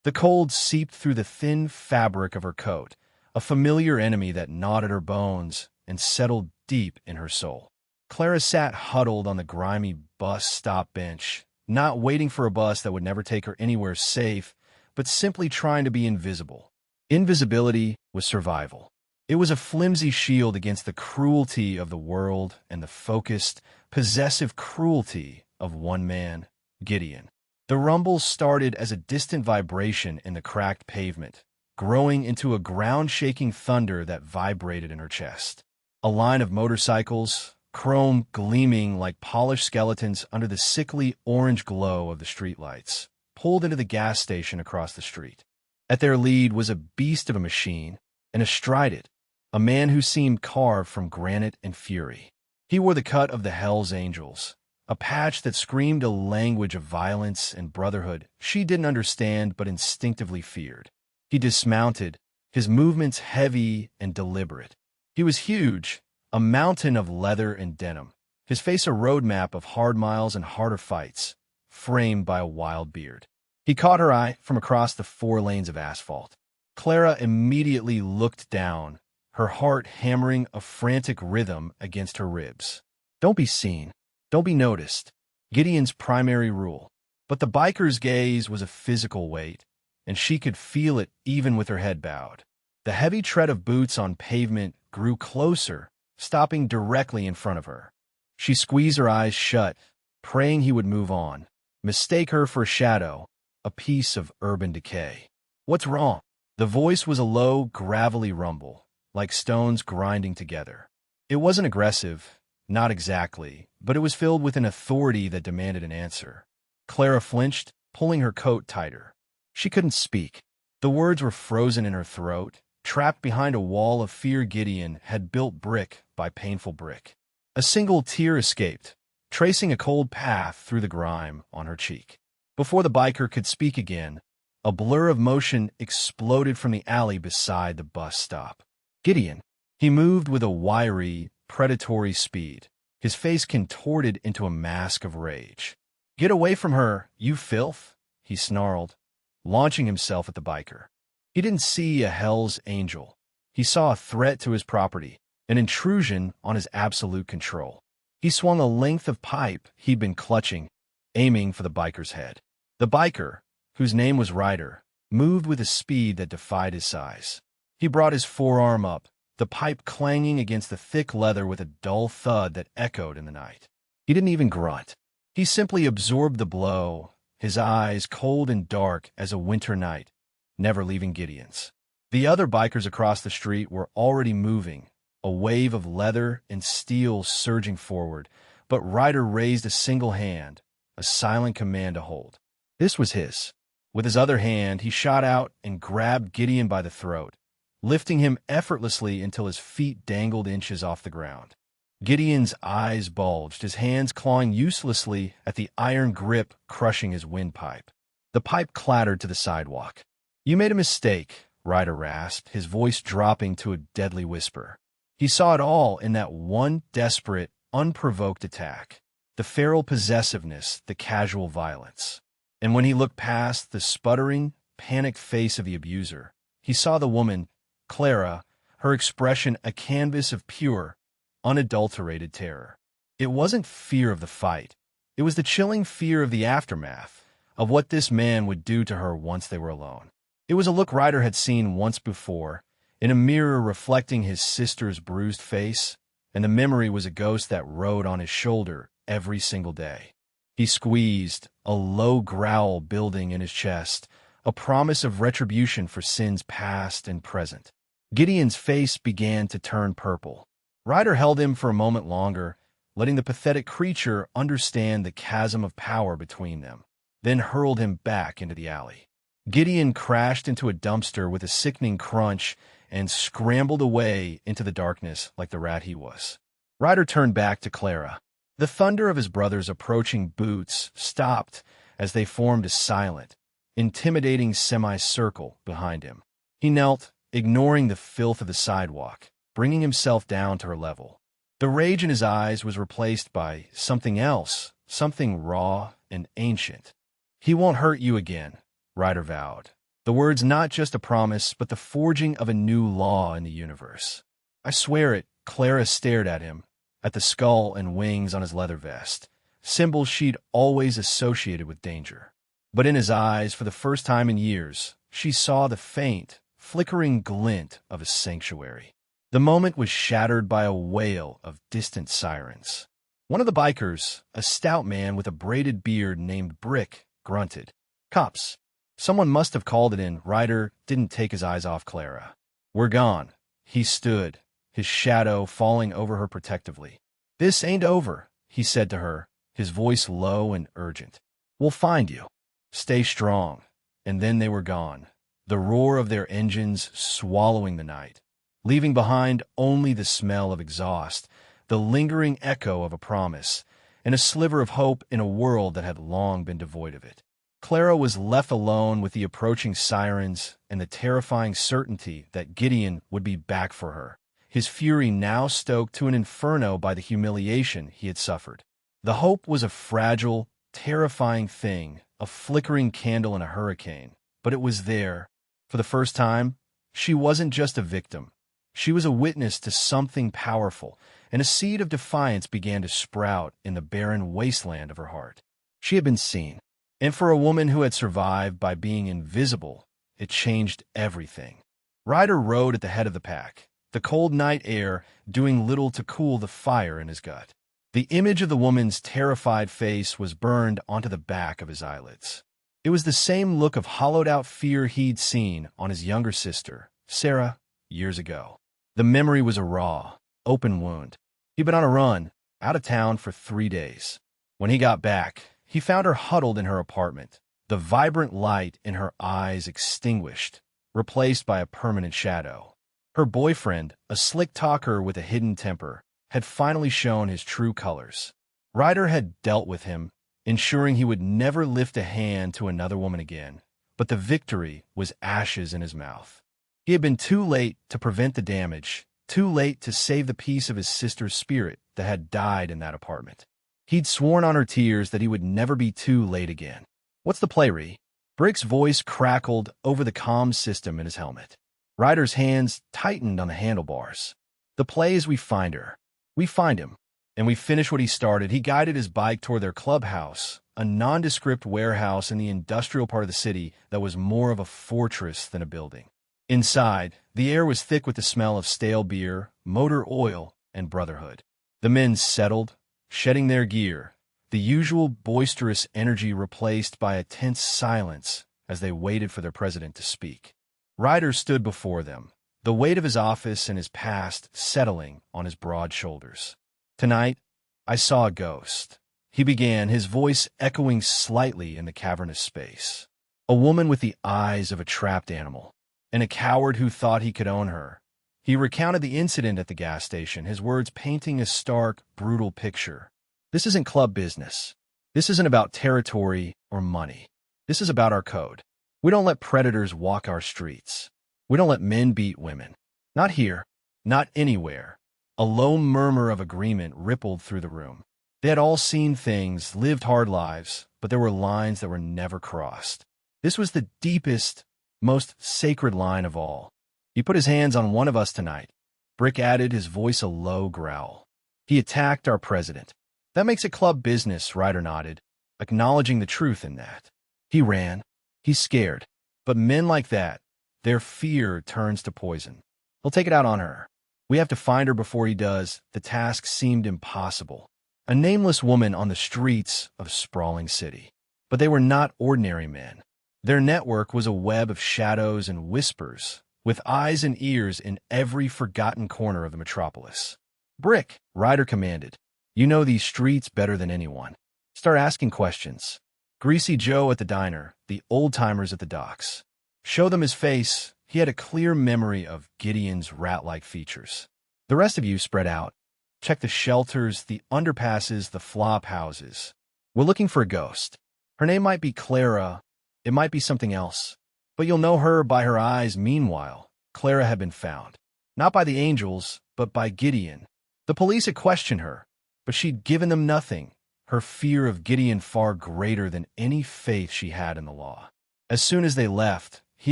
The cold seeped through the thin fabric of her coat, a familiar enemy that gnawed at her bones and settled deep in her soul. Clara sat huddled on the grimy bus stop bench, not waiting for a bus that would never take her anywhere safe, but simply trying to be invisible. Invisibility was survival. It was a flimsy shield against the cruelty of the world and the focused, possessive cruelty of one man, Gideon. The rumble started as a distant vibration in the cracked pavement, growing into a ground-shaking thunder that vibrated in her chest. A line of motorcycles, chrome gleaming like polished skeletons under the sickly orange glow of the streetlights, pulled into the gas station across the street. At their lead was a beast of a machine, and astride it, a man who seemed carved from granite and fury. He wore the cut of the Hells Angels, a patch that screamed a language of violence and brotherhood she didn't understand but instinctively feared. He dismounted, his movements heavy and deliberate. He was huge, a mountain of leather and denim, his face a roadmap of hard miles and harder fights, framed by a wild beard. He caught her eye from across the 4 lanes of asphalt. Clara immediately looked down, her heart hammering a frantic rhythm against her ribs. Don't be seen. Don't be noticed. Gideon's primary rule. But the biker's gaze was a physical weight, and she could feel it even with her head bowed. The heavy tread of boots on pavement grew closer, stopping directly in front of her. She squeezed her eyes shut, praying he would move on, mistake her for a shadow, a piece of urban decay. What's wrong? The voice was a low, gravelly rumble, like stones grinding together. It wasn't aggressive, not exactly, but it was filled with an authority that demanded an answer. Clara flinched, pulling her coat tighter. She couldn't speak. The words were frozen in her throat, trapped behind a wall of fear Gideon had built brick by painful brick. A single tear escaped, tracing a cold path through the grime on her cheek. Before the biker could speak again, a blur of motion exploded from the alley beside the bus stop. Gideon. He moved with a wiry, predatory speed, his face contorted into a mask of rage. "Get away from her, you filth," he snarled, launching himself at the biker. He didn't see a Hell's Angel. He saw a threat to his property, an intrusion on his absolute control. He swung a length of pipe he'd been clutching, aiming for the biker's head. The biker, whose name was Ryder, moved with a speed that defied his size. He brought his forearm up, the pipe clanging against the thick leather with a dull thud that echoed in the night. He didn't even grunt. He simply absorbed the blow, his eyes cold and dark as a winter night, never leaving Gideon's. The other bikers across the street were already moving, a wave of leather and steel surging forward, but Ryder raised a single hand, a silent command to hold. This was his. With his other hand, he shot out and grabbed Gideon by the throat, lifting him effortlessly until his feet dangled inches off the ground. Gideon's eyes bulged, his hands clawing uselessly at the iron grip crushing his windpipe. The pipe clattered to the sidewalk. "You made a mistake," Ryder rasped, his voice dropping to a deadly whisper. He saw it all in that one desperate, unprovoked attack. The feral possessiveness, the casual violence. And when he looked past the sputtering, panicked face of the abuser, he saw the woman, Clara, her expression a canvas of pure, unadulterated terror. It wasn't fear of the fight. It was the chilling fear of the aftermath, of what this man would do to her once they were alone. It was a look Ryder had seen once before, in a mirror reflecting his sister's bruised face, and the memory was a ghost that rode on his shoulder every single day. He squeezed, a low growl building in his chest, a promise of retribution for sins past and present. Gideon's face began to turn purple. Ryder held him for a moment longer, letting the pathetic creature understand the chasm of power between them, then hurled him back into the alley. Gideon crashed into a dumpster with a sickening crunch and scrambled away into the darkness like the rat he was. Ryder turned back to Clara. The thunder of his brother's approaching boots stopped as they formed a silent, intimidating semicircle behind him. He knelt, ignoring the filth of the sidewalk, bringing himself down to her level. The rage in his eyes was replaced by something else, something raw and ancient. "He won't hurt you again," Ryder vowed, The words not just a promise, but the forging of a new law in the universe. I swear it, Clara stared at him, at the skull and wings on his leather vest, symbols she'd always associated with danger. But in his eyes, for the first time in years, she saw the faint, flickering glint of a sanctuary. The moment was shattered by a wail of distant sirens. One of the bikers, a stout man with a braided beard named Brick, grunted. Cops. Someone must have called it in. Ryder didn't take his eyes off Clara. We're gone. He stood, his shadow falling over her protectively. This ain't over, he said to her, his voice low and urgent. We'll find you. Stay strong. And then they were gone, the roar of their engines swallowing the night, leaving behind only the smell of exhaust, the lingering echo of a promise, and a sliver of hope in a world that had long been devoid of it. Clara was left alone with the approaching sirens and the terrifying certainty that Gideon would be back for her, his fury now stoked to an inferno by the humiliation he had suffered. The hope was a fragile, terrifying thing, a flickering candle in a hurricane, but it was there. For the first time, she wasn't just a victim. She was a witness to something powerful, and a seed of defiance began to sprout in the barren wasteland of her heart. She had been seen. And for a woman who had survived by being invisible, it changed everything. Ryder rode at the head of the pack, the cold night air doing little to cool the fire in his gut. The image of the woman's terrified face was burned onto the back of his eyelids. It was the same look of hollowed-out fear he'd seen on his younger sister, Sarah, years ago. The memory was a raw, open wound. He'd been on a run, out of town for 3 days. When he got back, he found her huddled in her apartment, the vibrant light in her eyes extinguished, replaced by a permanent shadow. Her boyfriend, a slick talker with a hidden temper, had finally shown his true colors. Ryder had dealt with him, ensuring he would never lift a hand to another woman again, but the victory was ashes in his mouth. He had been too late to prevent the damage, too late to save the piece of his sister's spirit that had died in that apartment. He'd sworn on her tears that he would never be too late again. What's the play, Ree? Brick's voice crackled over the comm system in his helmet. Ryder's hands tightened on the handlebars. The play is we find her. We find him. And we finish what he started. He guided his bike toward their clubhouse, a nondescript warehouse in the industrial part of the city that was more of a fortress than a building. Inside, the air was thick with the smell of stale beer, motor oil, and Brotherhood. The men settled, shedding their gear, the usual boisterous energy replaced by a tense silence as they waited for their president to speak. Ryder stood before them, the weight of his office and his past settling on his broad shoulders. Tonight, I saw a ghost, he began, his voice echoing slightly in the cavernous space. A woman with the eyes of a trapped animal, and a coward who thought he could own her. He recounted the incident at the gas station, his words painting a stark, brutal picture. This isn't club business. This isn't about territory or money. This is about our code. We don't let predators walk our streets. We don't let men beat women. Not here. Not anywhere. A low murmur of agreement rippled through the room. They had all seen things, lived hard lives, but there were lines that were never crossed. This was the deepest, most sacred line of all. He put his hands on one of us tonight. Brick added, his voice a low growl. He attacked our president. That makes it club business, Ryder nodded, acknowledging the truth in that. He ran. He's scared. But men like that, their fear turns to poison. He'll take it out on her. We have to find her before he does. The task seemed impossible. A nameless woman on the streets of a sprawling city. But they were not ordinary men. Their network was a web of shadows and whispers, with eyes and ears in every forgotten corner of the metropolis. Brick, Ryder commanded. You know these streets better than anyone. Start asking questions. Greasy Joe at the diner, the old-timers at the docks. Show them his face. He had a clear memory of Gideon's rat-like features. The rest of you spread out. Check the shelters, the underpasses, the flop houses. We're looking for a ghost. Her name might be Clara. It might be something else. But you'll know her by her eyes. Meanwhile, Clara had been found. Not by the angels, but by Gideon. The police had questioned her, but she'd given them nothing. Her fear of Gideon far greater than any faith she had in the law. As soon as they left, He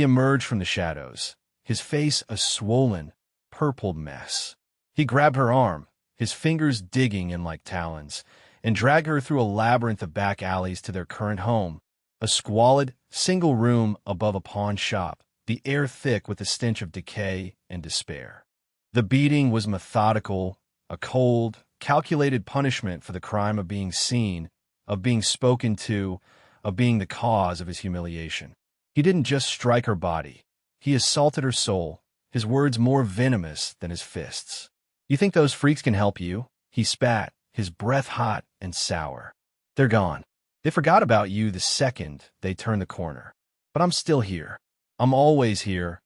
emerged from the shadows, his face a swollen, purpled mess. He grabbed her arm, his fingers digging in like talons, and dragged her through a labyrinth of back alleys to their current home, a squalid, single room above a pawn shop, the air thick with the stench of decay and despair. The beating was methodical, a cold, calculated punishment for the crime of being seen, of being spoken to, of being the cause of his humiliation. He didn't just strike her body. He assaulted her soul, his words more venomous than his fists. "You think those freaks can help you?" He spat, his breath hot and sour. "They're gone. They forgot about you the second they turned the corner. But I'm still here. I'm always here."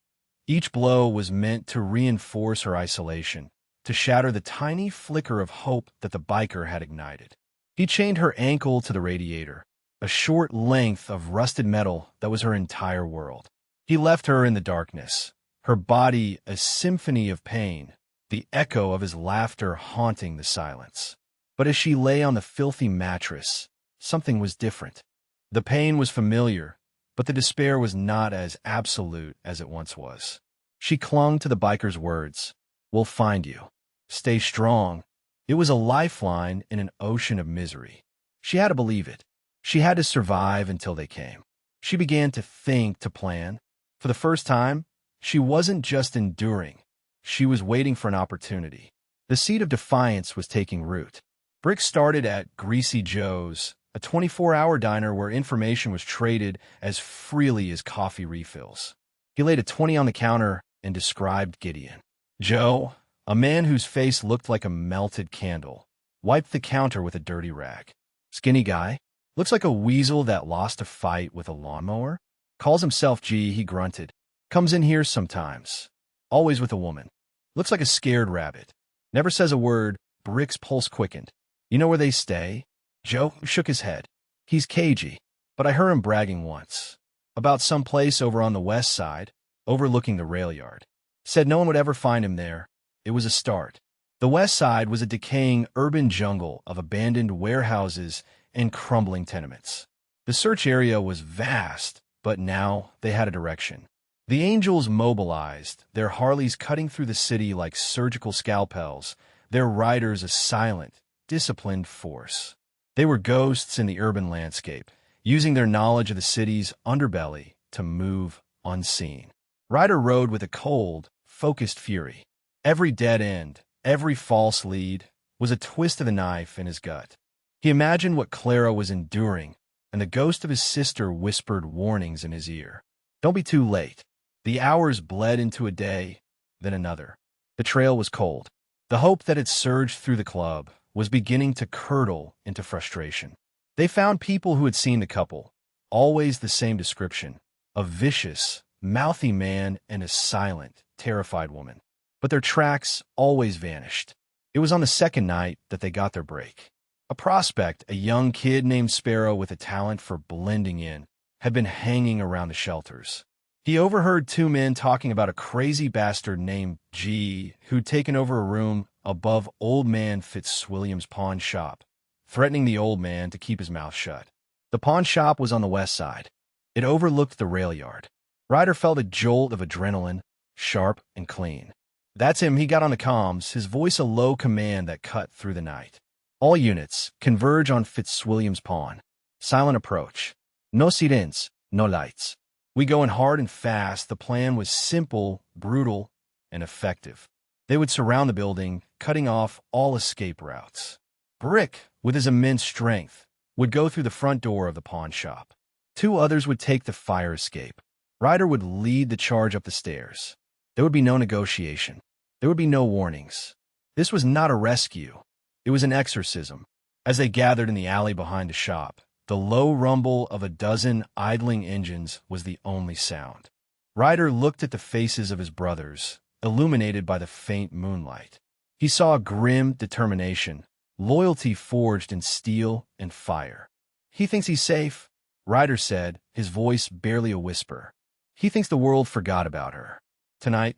Each blow was meant to reinforce her isolation, to shatter the tiny flicker of hope that the biker had ignited. He chained her ankle to the radiator, a short length of rusted metal that was her entire world. He left her in the darkness, her body a symphony of pain, the echo of his laughter haunting the silence. But as she lay on the filthy mattress, something was different. The pain was familiar, but the despair was not as absolute as it once was. She clung to the biker's words, "We'll find you. Stay strong." It was a lifeline in an ocean of misery. She had to believe it. She had to survive until they came. She began to think, to plan. For the first time, she wasn't just enduring. She was waiting for an opportunity. The seed of defiance was taking root. Brick started at Greasy Joe's, a 24-hour diner where information was traded as freely as coffee refills. He laid a 20 on the counter and described Gideon. Joe, a man whose face looked like a melted candle, wiped the counter with a dirty rag. Skinny guy, looks like a weasel that lost a fight with a lawnmower. Calls himself G, he grunted. Comes in here sometimes. Always with a woman. Looks like a scared rabbit. Never says a word. Brick's pulse quickened. You know where they stay? Joe shook his head. He's cagey, but I heard him bragging once. About some place over on the west side, overlooking the rail yard. Said no one would ever find him there. It was a start. The west side was a decaying urban jungle of abandoned warehouses and crumbling tenements. The search area was vast, but now they had a direction. The Angels mobilized, their Harleys cutting through the city like surgical scalpels, their riders a silent, disciplined force. They were ghosts in the urban landscape, using their knowledge of the city's underbelly to move unseen. Ryder rode with a cold, focused fury. Every dead end, every false lead, was a twist of the knife in his gut. He imagined what Clara was enduring, and the ghost of his sister whispered warnings in his ear. Don't be too late. The hours bled into a day, then another. The trail was cold. The hope that had surged through the club was beginning to curdle into frustration. They found people who had seen the couple, always the same description, a vicious, mouthy man and a silent, terrified woman. But their tracks always vanished. It was on the second night that they got their break. A prospect, a young kid named Sparrow with a talent for blending in, had been hanging around the shelters. He overheard two men talking about a crazy bastard named G who'd taken over a room above Old Man Fitzwilliam's pawn shop, threatening the old man to keep his mouth shut. The pawn shop was on the west side. It overlooked the rail yard. Ryder felt a jolt of adrenaline, sharp and clean. That's him. He got on the comms, his voice a low command that cut through the night. All units, converge on Fitzwilliam's pawn. Silent approach. No sirens, no lights. We going hard and fast. The plan was simple, brutal, and effective. They would surround the building, cutting off all escape routes. Brick, with his immense strength, would go through the front door of the pawn shop. Two others would take the fire escape. Ryder would lead the charge up the stairs. There would be no negotiation. There would be no warnings. This was not a rescue. It was an exorcism. As they gathered in the alley behind the shop, the low rumble of a dozen idling engines was the only sound. Ryder looked at the faces of his brothers, illuminated by the faint moonlight. He saw grim determination, loyalty forged in steel and fire. He thinks he's safe, Ryder said, his voice barely a whisper. He thinks the world forgot about her. Tonight,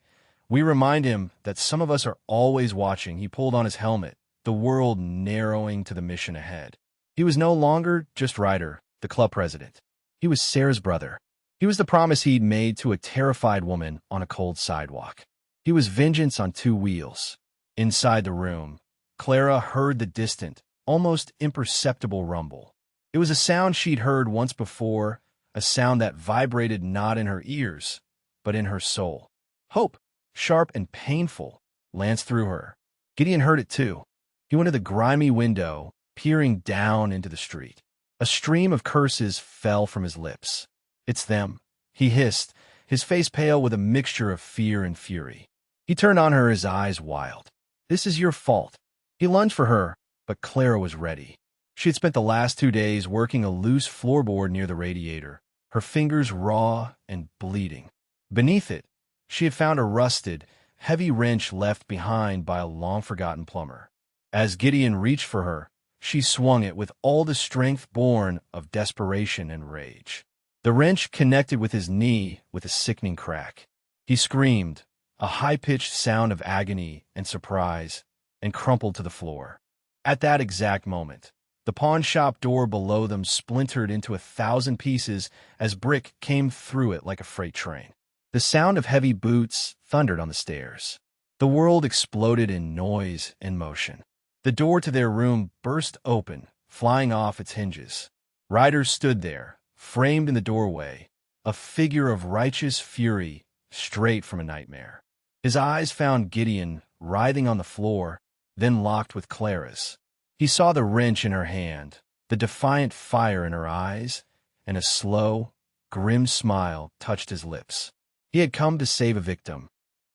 we remind him that some of us are always watching. He pulled on his helmet, the world narrowing to the mission ahead. He was no longer just Ryder, the club president. He was Sarah's brother, He was the promise he'd made to a terrified woman on a cold sidewalk. He was vengeance on two wheels. Inside the room, Clara heard the distant, almost imperceptible rumble. It was a sound she'd heard once before, a sound that vibrated not in her ears, but in her soul. Hope, sharp and painful, lanced through her. Gideon heard it too. He went to the grimy window, peering down into the street. A stream of curses fell from his lips. "It's them," he hissed, his face pale with a mixture of fear and fury. He turned on her, his eyes wild. "This is your fault." He lunged for her, but Clara was ready. She had spent the last 2 days working a loose floorboard near the radiator, her fingers raw and bleeding. Beneath it, she had found a rusted, heavy wrench left behind by a long-forgotten plumber. As Gideon reached for her, she swung it with all the strength born of desperation and rage. The wrench connected with his knee with a sickening crack. He screamed, a high-pitched sound of agony and surprise, and crumpled to the floor. At that exact moment, the pawn shop door below them splintered into 1,000 pieces as brick came through it like a freight train. The sound of heavy boots thundered on the stairs. The world exploded in noise and motion. The door to their room burst open, flying off its hinges. Ryder stood there, framed in the doorway, a figure of righteous fury straight from a nightmare. His eyes found Gideon writhing on the floor, then locked with Clara's. He saw the wrench in her hand, the defiant fire in her eyes, and a slow, grim smile touched his lips. He had come to save a victim,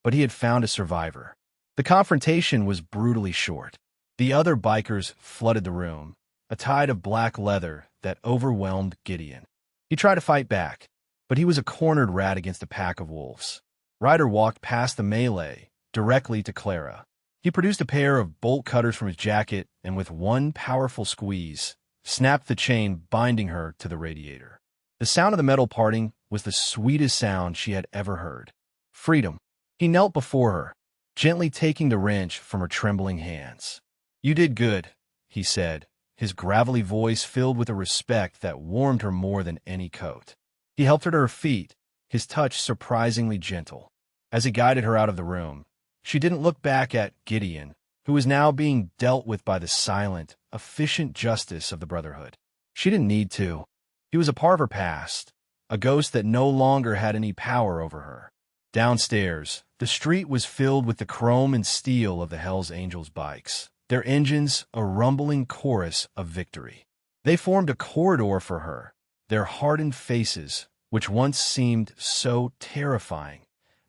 but he had found a survivor. The confrontation was brutally short. The other bikers flooded the room, a tide of black leather that overwhelmed Gideon. He tried to fight back, but he was a cornered rat against a pack of wolves. Ryder walked past the melee, directly to Clara. He produced a pair of bolt cutters from his jacket and with one powerful squeeze, snapped the chain binding her to the radiator. The sound of the metal parting was the sweetest sound she had ever heard. Freedom. He knelt before her, gently taking the wrench from her trembling hands. "You did good," he said, his gravelly voice filled with a respect that warmed her more than any coat. He helped her to her feet, his touch surprisingly gentle. As he guided her out of the room, she didn't look back at Gideon, who was now being dealt with by the silent, efficient justice of the Brotherhood. She didn't need to. He was a part of her past, a ghost that no longer had any power over her. Downstairs, the street was filled with the chrome and steel of the Hells Angels bikes, their engines a rumbling chorus of victory. They formed a corridor for her, their hardened faces, which once seemed so terrifying,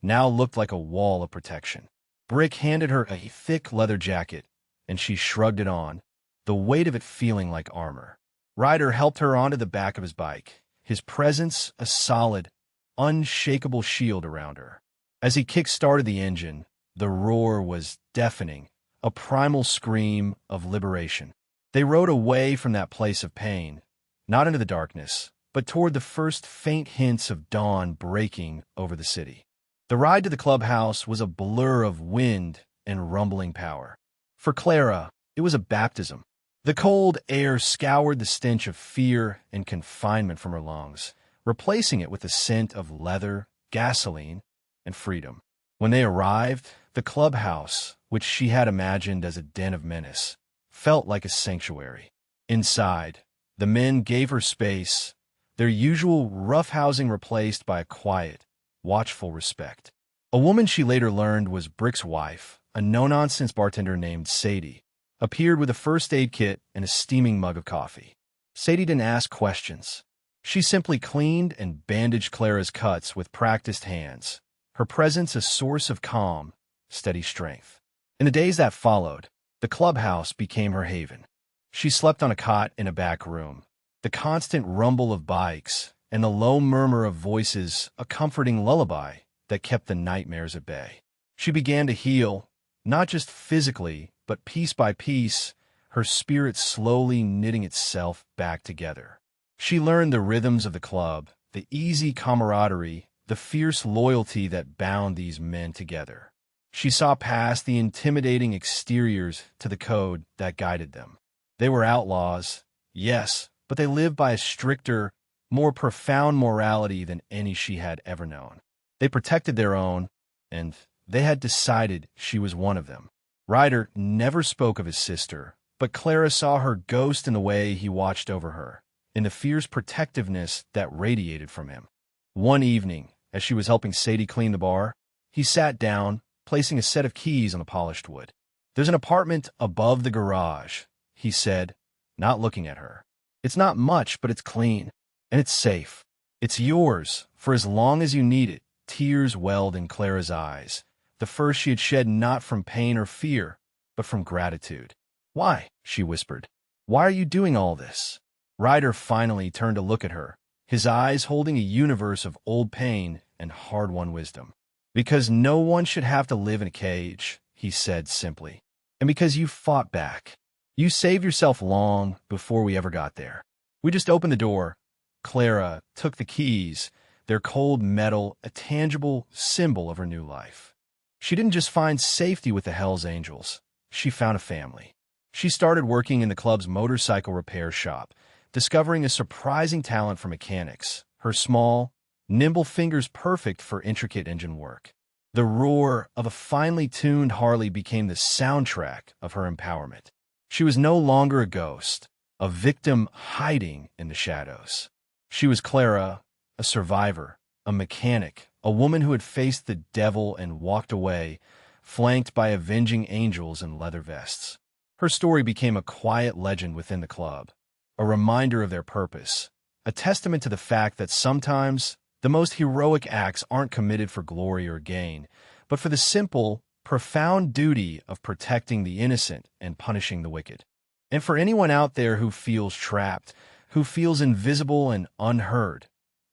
now looked like a wall of protection. Brick handed her a thick leather jacket, and she shrugged it on, the weight of it feeling like armor. Ryder helped her onto the back of his bike, his presence a solid, unshakable shield around her. As he kick-started the engine, the roar was deafening, a primal scream of liberation. They rode away from that place of pain, not into the darkness, but toward the first faint hints of dawn breaking over the city. The ride to the clubhouse was a blur of wind and rumbling power. For Clara, it was a baptism. The cold air scoured the stench of fear and confinement from her lungs, replacing it with the scent of leather, gasoline, and freedom. When they arrived, the clubhouse, which she had imagined as a den of menace, felt like a sanctuary. Inside, the men gave her space, their usual roughhousing replaced by a quiet, watchful respect. A woman she later learned was Brick's wife, a no-nonsense bartender named Sadie, appeared with a first aid kit and a steaming mug of coffee. Sadie didn't ask questions. She simply cleaned and bandaged Clara's cuts with practiced hands, her presence a source of calm, steady strength. In the days that followed, the clubhouse became her haven. She slept on a cot in a back room, the constant rumble of bikes and the low murmur of voices a comforting lullaby that kept the nightmares at bay. She began to heal, not just physically, but piece by piece, her spirit slowly knitting itself back together. She learned the rhythms of the club, the easy camaraderie, the fierce loyalty that bound these men together. She saw past the intimidating exteriors to the code that guided them. They were outlaws, yes, but they lived by a stricter, more profound morality than any she had ever known. They protected their own, and they had decided she was one of them. Ryder never spoke of his sister, but Clara saw her ghost in the way he watched over her, in the fierce protectiveness that radiated from him. One evening, as she was helping Sadie clean the bar, he sat down, placing a set of keys on the polished wood. "There's an apartment above the garage," he said, not looking at her. "It's not much, but it's clean, and it's safe. It's yours for as long as you need it." Tears welled in Clara's eyes, the first she had shed not from pain or fear, but from gratitude. "Why?" she whispered. "Why are you doing all this?" Ryder finally turned to look at her, his eyes holding a universe of old pain and hard-won wisdom. "Because no one should have to live in a cage," he said simply. "And because you fought back. You saved yourself long before we ever got there." We just opened the door. Clara took the keys, their cold metal, a tangible symbol of her new life. She didn't just find safety with the Hells Angels. She found a family. She started working in the club's motorcycle repair shop, discovering a surprising talent for mechanics, her small, nimble fingers perfect for intricate engine work. The roar of a finely tuned Harley became the soundtrack of her empowerment. She was no longer a ghost, a victim hiding in the shadows. She was Clara, a survivor, a mechanic, a woman who had faced the devil and walked away, flanked by avenging angels in leather vests. Her story became a quiet legend within the club, a reminder of their purpose, a testament to the fact that sometimes the most heroic acts aren't committed for glory or gain, but for the simple, profound duty of protecting the innocent and punishing the wicked. And for anyone out there who feels trapped, who feels invisible and unheard,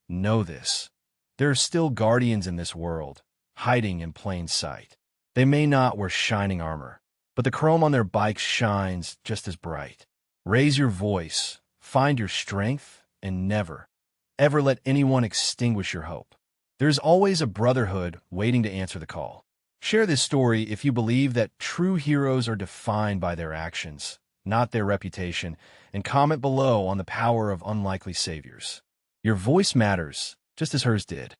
know this. There are still guardians in this world, hiding in plain sight. They may not wear shining armor, but the chrome on their bikes shines just as bright. Raise your voice, find your strength, and never, ever let anyone extinguish your hope. There's always a brotherhood waiting to answer the call. Share this story if you believe that true heroes are defined by their actions, not their reputation, and comment below on the power of unlikely saviors. Your voice matters, just as hers did.